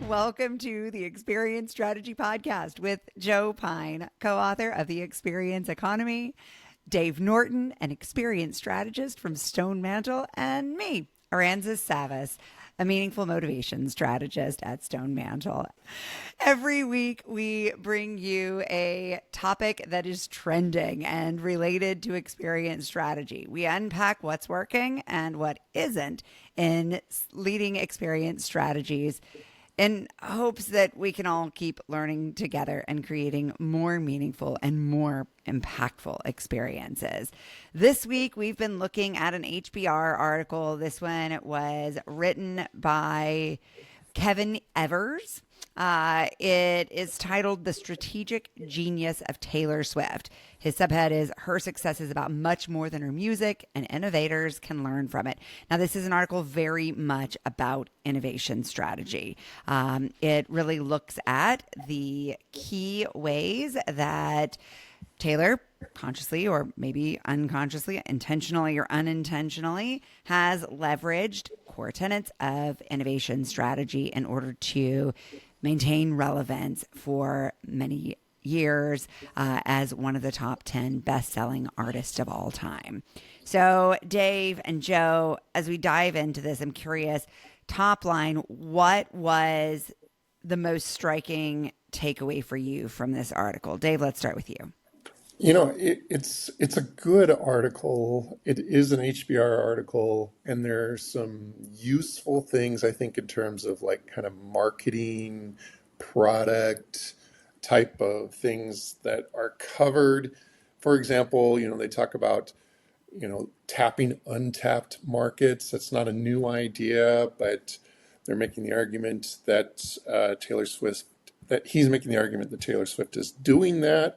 Welcome to the Experience Strategy Podcast with Joe Pine, co-author of The Experience Economy, Dave Norton, an experience strategist from Stone Mantle, and me, Aranza Savas, a meaningful motivation strategist at Stone Mantle. Every week, we bring you a topic that is trending and related to experience strategy. We unpack what's working and what isn't in leading experience strategies in hopes that we can all keep learning together and creating more meaningful and more impactful experiences. This week, we've been looking at an HBR article. This one was written by Kevin Evers. It is titled The Strategic Genius of Taylor Swift. His subhead is Her Success is About Much More Than Her Music, and Innovators Can Learn From It. Now, this is an article very much about innovation strategy. It really looks at the key ways that Taylor, consciously or maybe unconsciously, intentionally or unintentionally, has leveraged core tenets of innovation strategy in order to maintain relevance for many years as one of the top 10 best-selling artists of all time. So, Dave and Joe, as we dive into this, I'm curious, top line, what was the most striking takeaway for you from this article? Dave, let's start with you. You know, it's a good article. It is an HBR article, and there's some useful things, I think, in terms of like kind of marketing, product type of things that are covered. For example, they talk about, tapping untapped markets. That's not a new idea, but they're making the argument that he's making the argument that Taylor Swift is doing that.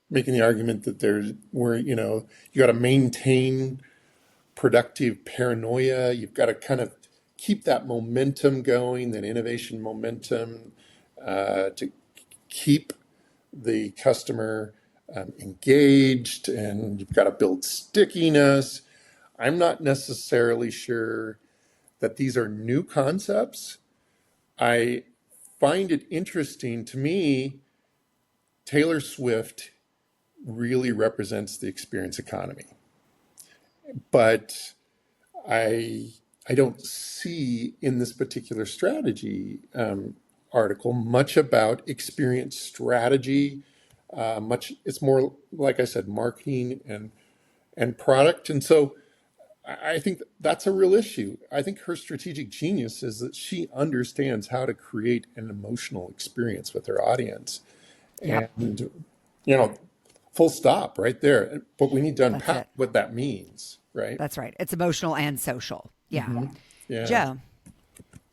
Making the argument that you got to maintain productive paranoia. You've got to kind of keep that momentum going, that innovation momentum, to keep the customer engaged, and you've got to build stickiness. I'm not necessarily sure that these are new concepts. I find it interesting. To me, Taylor Swift really represents the experience economy. But I don't see in this particular strategy article much about experience strategy. It's more, like I said, marketing and product. And so I think that's a real issue. I think her strategic genius is that she understands how to create an emotional experience with her audience. Yep. And, full stop right there. But we need to unpack what that means, right? That's right. It's emotional and social. Yeah. Mm-hmm. Yeah. Joe.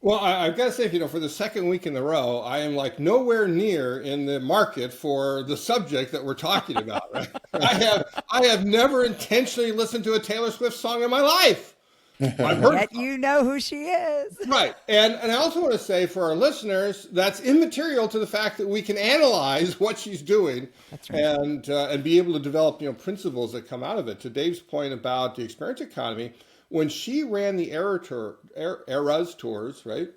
Well, I've got to say, for the second week in a row, I am like nowhere near in the market for the subject that we're talking about. Right? I have never intentionally listened to a Taylor Swift song in my life. I've heard. Yet you know who she is. Right. And I also want to say for our listeners, that's immaterial to the fact that we can analyze what she's doing. That's right. And be able to develop, principles that come out of it. To Dave's point about the experience economy, when she ran the Eras tours, right?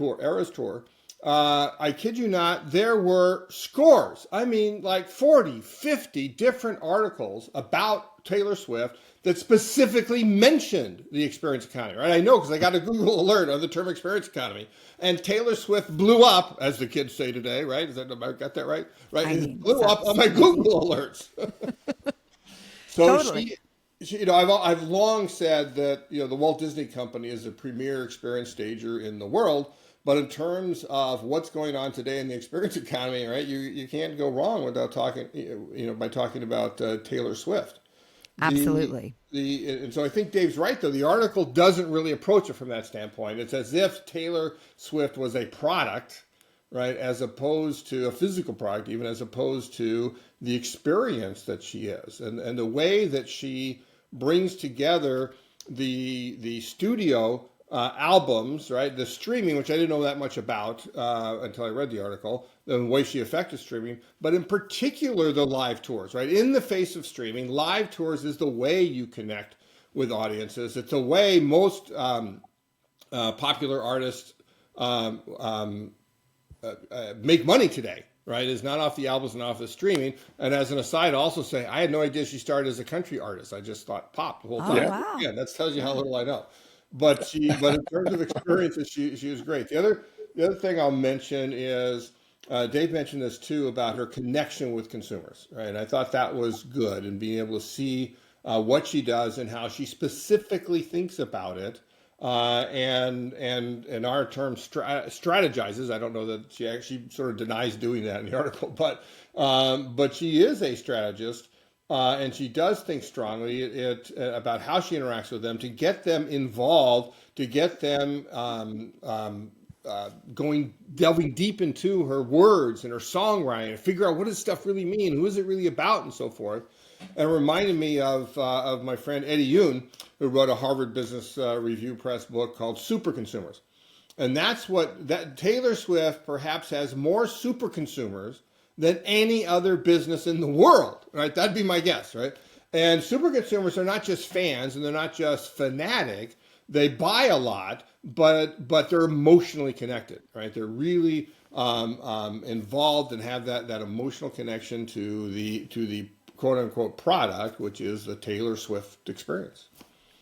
Eras tour, I kid you not, there were scores. I mean, like 40, 50 different articles about Taylor Swift that specifically mentioned the experience economy, right? I know because I got a Google alert on the term experience economy. And Taylor Swift blew up, as the kids say today, right? I got that right? Right? It blew up on my Google alerts. So totally. I've long said that, the Walt Disney Company is the premier experience stager in the world. But in terms of what's going on today in the experience economy, right, you can't go wrong without talking about Taylor Swift. Absolutely. And so I think Dave's right, though. The article doesn't really approach it from that standpoint. It's as if Taylor Swift was a product, right, as opposed to a physical product, even as opposed to the experience that she is. And the way that she brings together the studio albums, right? The streaming, which I didn't know that much about until I read the article, the way she affected streaming, but in particular, the live tours, right? In the face of streaming, live tours is the way you connect with audiences. It's a way most popular artists make money today, right? It's not off the albums and off the streaming. And as an aside, I'll also say I had no idea she started as a country artist. I just thought pop the whole time. Wow. Yeah, that tells you how little I know. But in terms of experiences, she was great. The other thing I'll mention is Dave mentioned this too about her connection with consumers, right? And I thought that was good, and being able to see what she does and how she specifically thinks about it, and in our term strategizes. I don't know that she actually sort of denies doing that in the article, but she is a strategist. And she does think strongly about how she interacts with them to get them involved, to get them delving deep into her words and her songwriting, and figure out what does stuff really mean, who is it really about, and so forth. And it reminded me of my friend Eddie Yoon, who wrote a Harvard Business Review Press book called Super Consumers. And that Taylor Swift perhaps has more super consumers than any other business in the world, right? That'd be my guess, right? And super consumers are not just fans, and they're not just fanatic. They buy a lot, but they're emotionally connected, right? They're really involved and have that emotional connection to the quote unquote product, which is the Taylor Swift experience.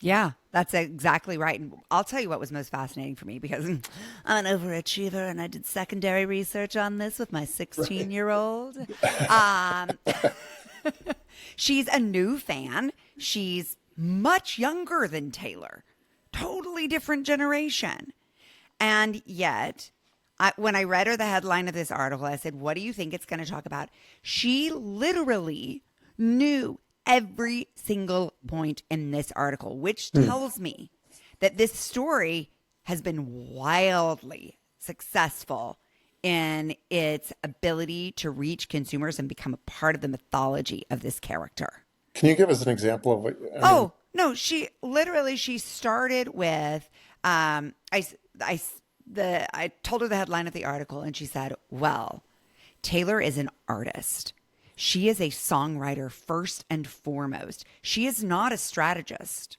Yeah, that's exactly right. And I'll tell you what was most fascinating for me, because I'm an overachiever and I did secondary research on this with my 16-year-old. She's a new fan. She's much younger than Taylor. Totally different generation. And yet, when I read her the headline of this article, I said, what do you think it's going to talk about? She literally knew every single point in this article, which tells me that this story has been wildly successful in its ability to reach consumers and become a part of the mythology of this character. Can you give us an example of what? No, she started with, I told her the headline of the article, and she said, well, Taylor is an artist. She is a songwriter first and foremost. She is not a strategist.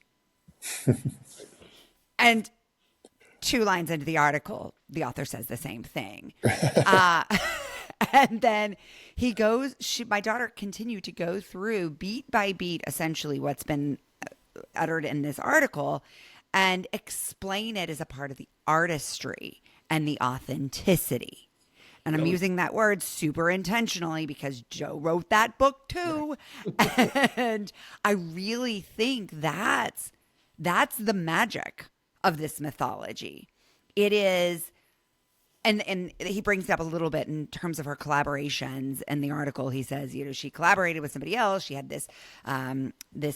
And 2 lines into the article, the author says the same thing. And then my daughter continued to go through beat by beat, essentially what's been uttered in this article, and explain it as a part of the artistry and the authenticity. And I'm using that word super intentionally because Joe wrote that book too. And I really think that's the magic of this mythology. It is, and he brings it up a little bit in terms of her collaborations. In the article, he says, she collaborated with somebody else. She had this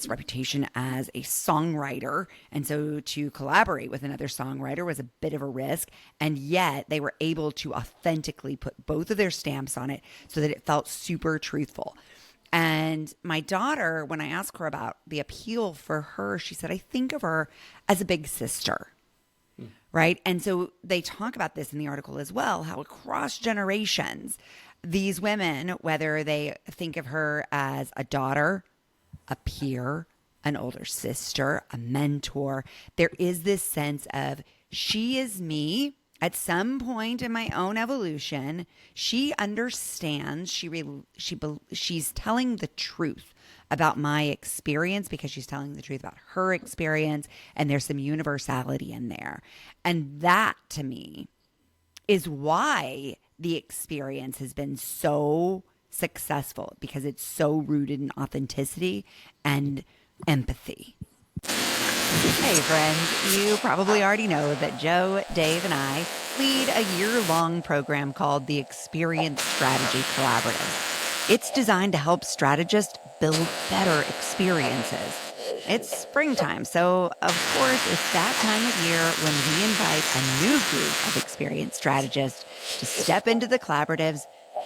reputation as a songwriter. And so to collaborate with another songwriter was a bit of a risk. And yet they were able to authentically put both of their stamps on it so that it felt super truthful. And my daughter, when I asked her about the appeal for her, she said, I think of her as a big sister. Right. And so they talk about this in the article as well, how across generations, these women, whether they think of her as a daughter, a peer, an older sister, a mentor, there is this sense of she is me. At some point in my own evolution, she understands, she's telling the truth about my experience because she's telling the truth about her experience, and there's some universality in there. And that, to me, is why the experience has been so successful, because it's so rooted in authenticity and empathy. Hey friends, you probably already know that Joe, Dave, and I lead a year-long program called the Experience Strategy Collaborative. It's designed to help strategists build better experiences. It's springtime, so of course it's that time of year when we invite a new group of experienced strategists to step into the collaboratives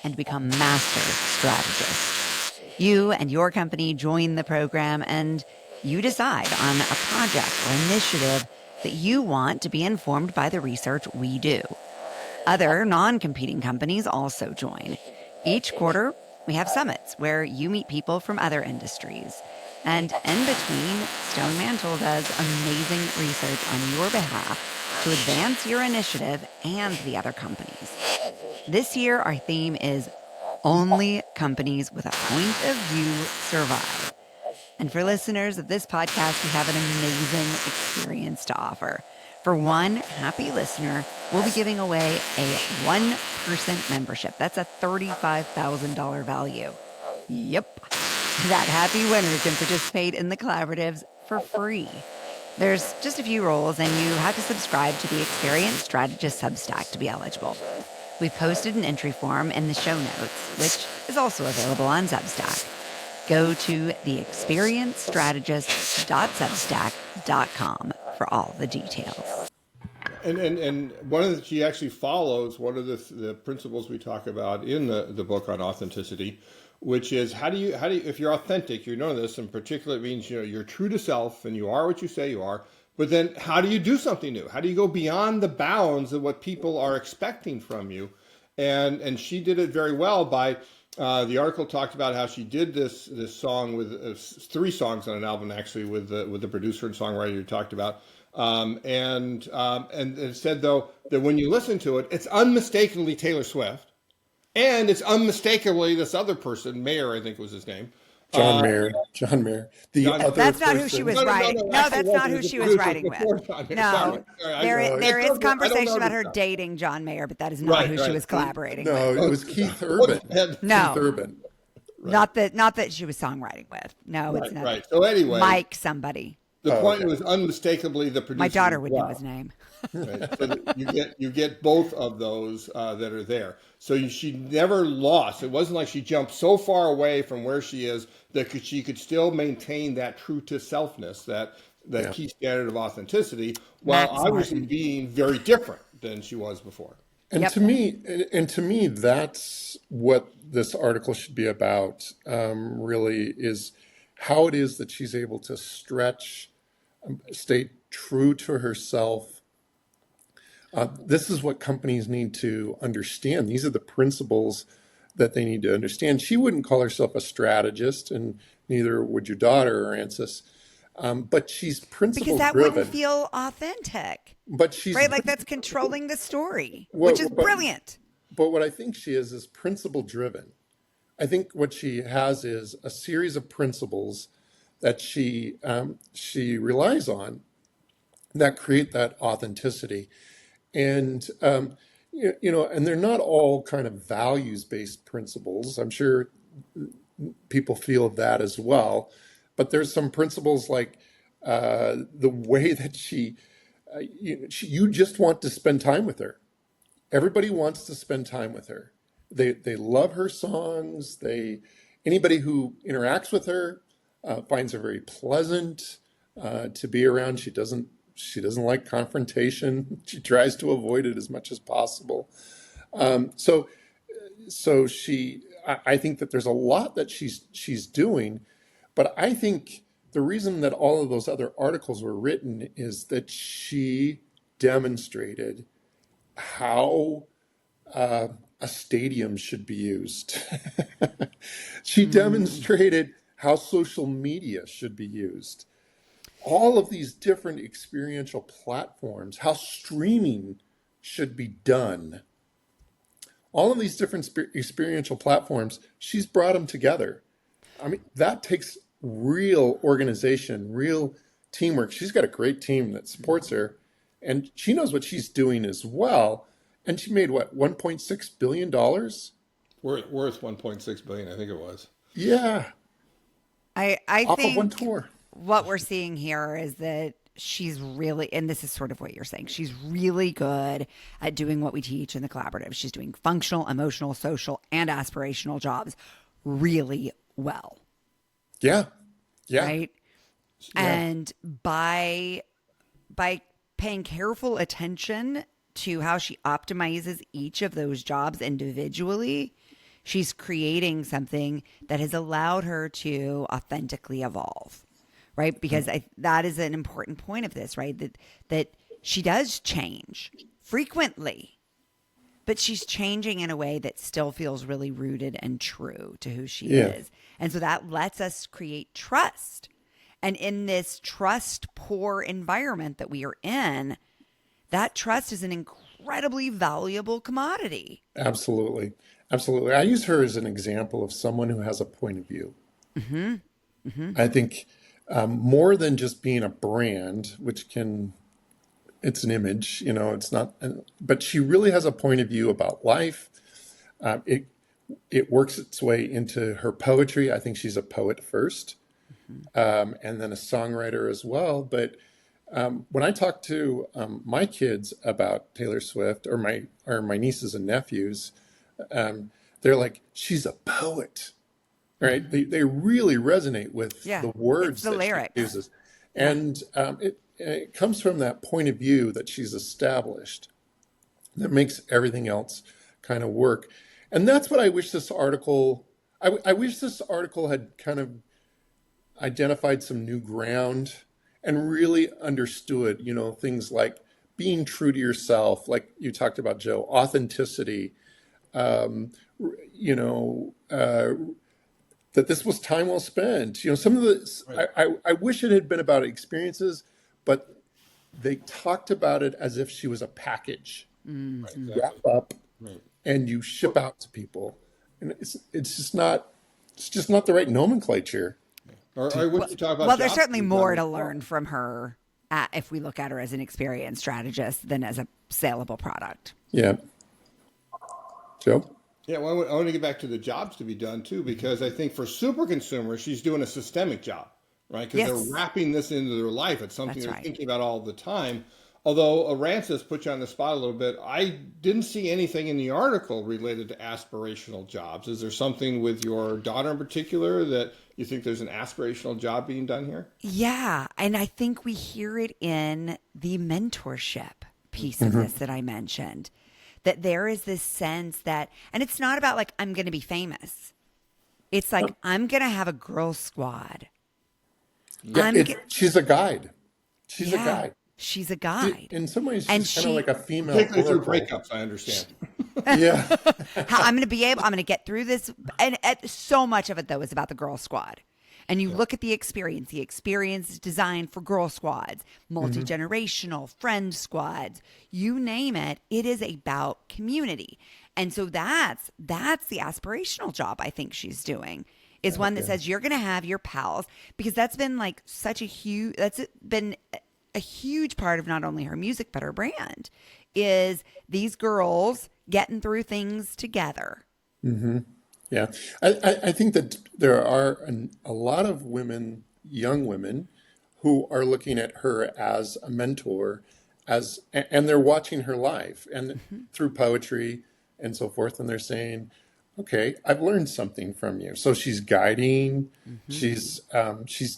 and become master strategists. You and your company join the program and you decide on a project or initiative that you want to be informed by the research we do. Other non-competing companies also join. Each quarter, we have summits where you meet people from other industries. And in between, Stone Mantle does amazing research on your behalf to advance your initiative and the other companies. This year, our theme is Only Companies with a Point of View Survive. And for listeners of this podcast, we have an amazing experience to offer. For one happy listener, we'll be giving away a one-person membership. That's a $35,000 value. Yep. That happy winner can participate in the collaboratives for free. There's just a few rules, and you have to subscribe to the Experienced Strategist Substack to be eligible. We've posted an entry form in the show notes, which is also available on Substack. Go to theexperiencedstrategist.substack.com for all the details. And one of the, she actually follows one of the principles we talk about in the book on authenticity, which is how do you if you're authentic, you know this, in particular it means you're true to self and you are what you say you are. But then how do you do something new? How do you go beyond the bounds of what people are expecting from you? And she did it very well by the article talked about how she did this song with 3 songs on an album actually with the producer and songwriter you talked about. And it said though that when you listen to it, it's unmistakably Taylor Swift, and it's unmistakably this other person, Mayer, I think was his name. John Mayer. The other That's not person. who she was writing. No, that's not who she was writing with. No, there is conversation about her dating John Mayer, but that is not who she was collaborating with. No, it was Keith Urban. No. Keith Urban. Not that she was songwriting with. No, it's not. Right. So anyway, Mike somebody. The point was unmistakably the producer. My daughter would know his name. Right. So you get both of those that are there. So she never lost. It wasn't like she jumped so far away from where she is that she could still maintain that true to selfness, that key standard of authenticity, while obviously being very different than she was before. And to me, that's what this article should be about. Really, is how it is that she's able to stretch, stay true to herself. This is what companies need to understand. These are the principles that they need to understand. She wouldn't call herself a strategist, and neither would your daughter or Ansis. But she's principle driven. Because that wouldn't feel authentic. But she's right, like that's controlling the story, which is brilliant. But what I think she is principle driven. I think what she has is a series of principles that she relies on that create that authenticity. And, and they're not all kind of values-based principles. I'm sure people feel that as well. But there's some principles like the way that you just want to spend time with her. Everybody wants to spend time with her. They love her songs. Anybody who interacts with her finds her very pleasant to be around. She doesn't like confrontation. She tries to avoid it as much as possible. So I think that there's a lot that she's doing, but I think the reason that all of those other articles were written is that she demonstrated how a stadium should be used. She demonstrated how social media should be used. All of these different experiential platforms, how streaming should be done. All of these different experiential platforms, she's brought them together. I mean, that takes real organization, real teamwork. She's got a great team that supports her, and she knows what she's doing as well. And she made what, $1.6 billion? Worth $1.6 billion, I think it was. Yeah. I Off think of one tour. What we're seeing here is that she's really, and this is sort of what you're saying, she's really good at doing what we teach in the collaborative. She's doing functional, emotional, social, and aspirational jobs really well. Yeah. Yeah. Right? Yeah. And by paying careful attention to how she optimizes each of those jobs individually, she's creating something that has allowed her to authentically evolve, right? Because that is an important point of this, right? That she does change frequently, but she's changing in a way that still feels really rooted and true to who she is. And so that lets us create trust. And in this trust poor environment that we are in, that trust is an incredible incredibly valuable commodity. Absolutely. Absolutely. I use her as an example of someone who has a point of view. I think more than just being a brand, which can, it's an image, it's not, but she really has a point of view about life. It works its way into her poetry. I think she's a poet first, and then a songwriter as well. But when I talk to my kids about Taylor Swift, or my nieces and nephews, they're like, she's a poet, right? They really resonate with Yeah, the it's words the that she lyrics. uses, and it comes from that point of view that she's established that makes everything else kind of work. And that's what I wish this article. I wish this article had kind of identified some new ground and really understood, things like being true to yourself, like you talked about, Joe, authenticity, um, you know, uh, that this was time well spent. Some of the, Right. I wish it had been about experiences, but they talked about it as if she was a package Right. you Exactly. wrap up Right. and you ship out to people. And it's just not the right nomenclature. Or would you talk about Well, there's jobs certainly being more done to as well? learn from her if we look at her as an experienced strategist than as a saleable product. Yeah. Joe? Yeah, well, I want to get back to the jobs to be done too, because I think for super consumers, she's doing a systemic job, right? Because Yes, they're wrapping this into their life. It's something that's they're right. thinking about all the time. Although Arances put you on the spot a little bit, I didn't see anything in the article related to aspirational jobs. Is there something with your daughter in particular that you think there's an aspirational job being done here? Yeah. And I think we hear it in the mentorship piece of this that I mentioned, that there is this sense that, and it's not about like, I'm going to be famous. It's like, I'm going to have a girl squad. Yeah, I'm, ge- she's a guide. She's a yeah, guide. she's a guide. In some ways, And she's kind of like she, a female Particularly through oracle. breakups, I understand. Yeah. how I'm going to get through this. And so much of it, though, is about the girl squad. And you look at the experience is designed for girl squads, multi generational, friend squads, you name it. It is about community. And so that's the aspirational job I think she's doing, is one that says you're going to have your pals, because that's been like that's been a huge part of not only her music, but her brand, is these girls getting through things together. Yeah. I think that there are a lot of women, young women, who are looking at her as a mentor, and they're watching her life and through poetry and so forth, and they're saying, okay, I've learned something from you. So she's guiding, she's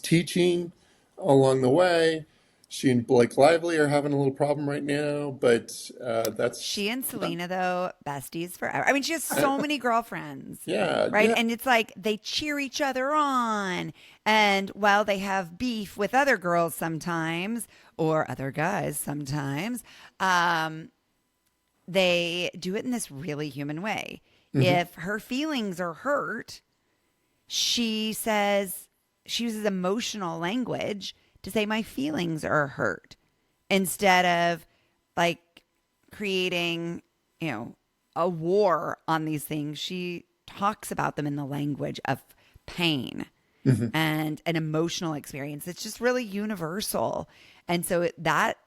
teaching along the way. She and Blake Lively are having a little problem right now, but that's She and Selena, though, besties forever. I mean, she has so many girlfriends, yeah, right? yeah. And it's like they cheer each other on. And while they have beef with other girls sometimes, or other guys sometimes, they do it in this really human way. If her feelings are hurt, she uses emotional language to say, my feelings are hurt, instead of like creating, a war on these things. She talks about them in the language of pain and an emotional experience. It's just really universal. And so it's that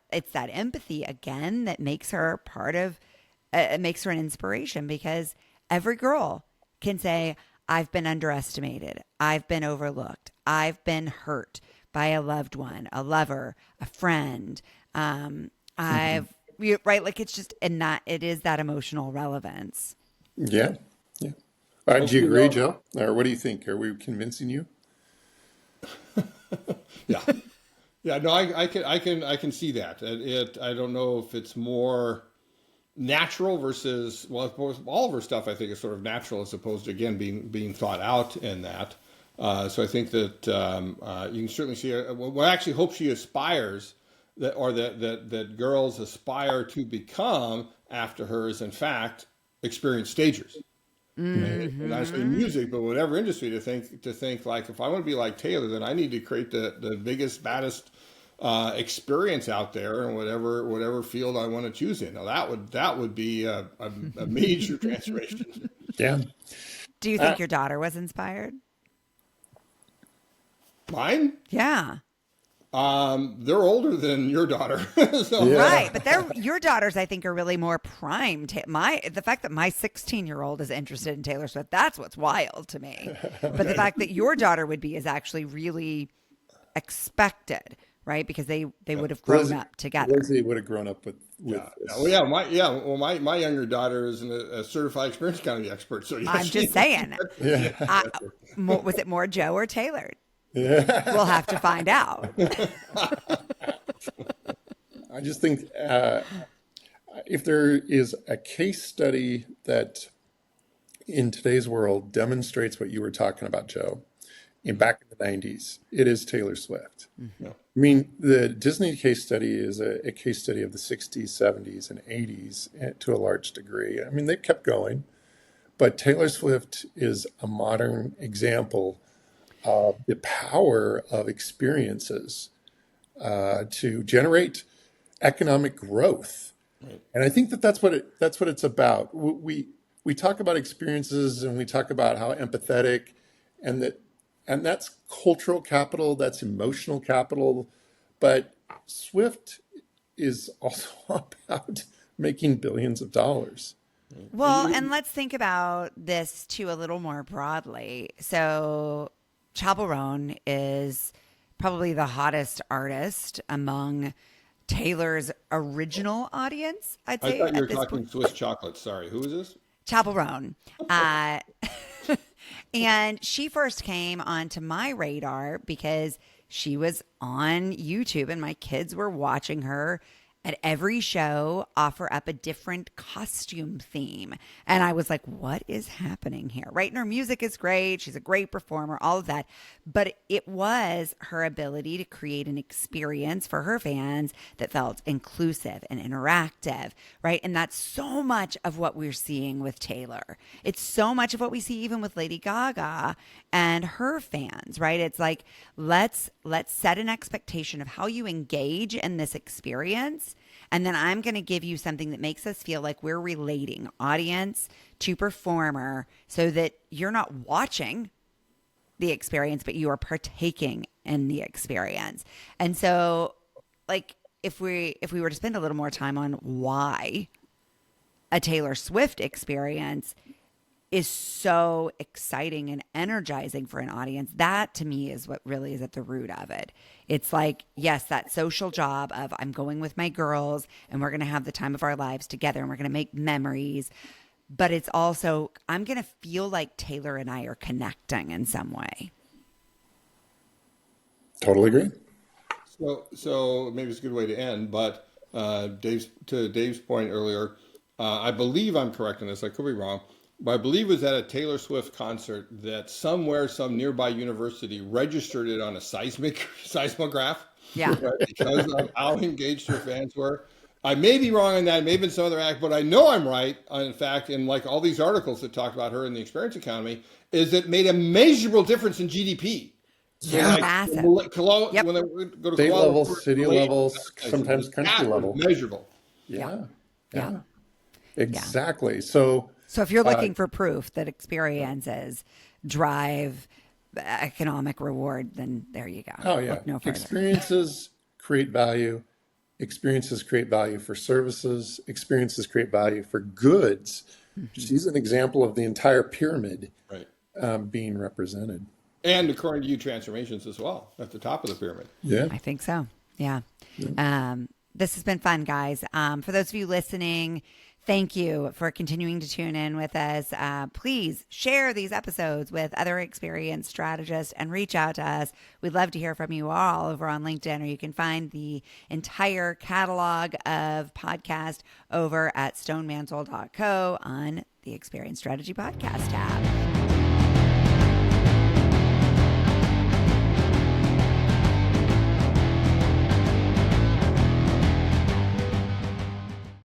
empathy again that makes her part of, it makes her an inspiration, because every girl can say, I've been underestimated. I've been overlooked. I've been hurt by a loved one, a lover, a friend. Right. Like it's just, and that it is that emotional relevance. Yeah, yeah. Do you Hopefully agree, they'll, Joe? Or what do you think? Are we convincing you? yeah. Yeah, no, I can see that. I don't know if it's more natural versus, well, of course, all of her stuff I think is sort of natural as opposed to again being thought out in that. So I think that you can certainly see her. Well, I actually hope she aspires that girls aspire to become after her is in fact experienced stagers. And not just in music, but whatever industry, to think like, if I want to be like Taylor, then I need to create the biggest, baddest experience out there in whatever field I want to choose in. Now that would be a major transformation. Yeah. Do you think your daughter was inspired? Mine? Yeah. They're older than your daughter. So, Yeah. Right, but your daughters, I think, are really more prime. The fact that my 16-year-old is interested in Taylor Swift, that's what's wild to me. But the fact that your daughter would be is actually really expected, right? Because they would have grown up together. Lindsay would have grown up with yeah. this. Well, yeah, well, my younger daughter is a certified experience economy expert. So yeah, I'm just saying. Yeah. Was it more Joe or Taylor? Yeah. We'll have to find out. I just think if there is a case study that in today's world demonstrates what you were talking about, Joe, back in the 90s, it is Taylor Swift. Yeah. I mean, the Disney case study is a case study of the 60s, 70s, and 80s to a large degree. I mean, they've kept going, but Taylor Swift is a modern example of the power of experiences to generate economic growth. Right. And I think that's what it's about. We talk about experiences and we talk about how empathetic and that's cultural capital, that's emotional capital, but Swift is also about making billions of dollars. Well, and let's think about this too a little more broadly. So Chappell Roan is probably the hottest artist among Taylor's original audience, I'd say. I thought you were at this talking point. Swiss chocolate. Sorry, who is this? Chappell Roan. And she first came onto my radar because she was on YouTube and my kids were watching her at every show offer up a different costume theme. And I was like, what is happening here? Right? And her music is great. She's a great performer, all of that. But it was her ability to create an experience for her fans that felt inclusive and interactive, right? And that's so much of what we're seeing with Taylor. It's so much of what we see even with Lady Gaga and her fans, right? It's like, let's set an expectation of how you engage in this experience. And then I'm going to give you something that makes us feel like we're relating audience to performer so that you're not watching the experience, but you are partaking in the experience. And so, like, if we were to spend a little more time on why a Taylor Swift experience is so exciting and energizing for an audience, that to me is what really is at the root of it. It's like, yes, that social job of I'm going with my girls and we're going to have the time of our lives together and we're going to make memories. But it's also, I'm going to feel like Taylor and I are connecting in some way. Totally agree. So maybe it's a good way to end. But to Dave's point earlier, I believe I'm correct in this. I could be wrong. But I believe it was at a Taylor Swift concert that somewhere, some nearby university registered it on a seismograph. Yeah. Right, because of how engaged her fans were. I may be wrong on that. It may have been some other act, but I know I'm right. In fact, in like all these articles that talk about her in the experience economy, is it made a measurable difference in GDP. So Yeah. like, Massive. Yep. When they go to State Kuala level, Lumpur, city Malaysia, levels, sometimes country that level. was measurable. Yeah. Yeah. Exactly. So if you're looking for proof that experiences drive economic reward, then there you go. oh yeah, Look no further. experiences create value. Experiences create value for services. Experiences create value for goods. She's an example of the entire pyramid Right. being represented. And according to you, transformations as well at the top of the pyramid. Yeah. I think so. Yeah. This has been fun, guys. For those of you listening, thank you for continuing to tune in with us. Please share these episodes with other experienced strategists and reach out to us. We'd love to hear from you all over on LinkedIn, or you can find the entire catalog of podcast over at stonemantle.co on the Experience Strategy Podcast tab.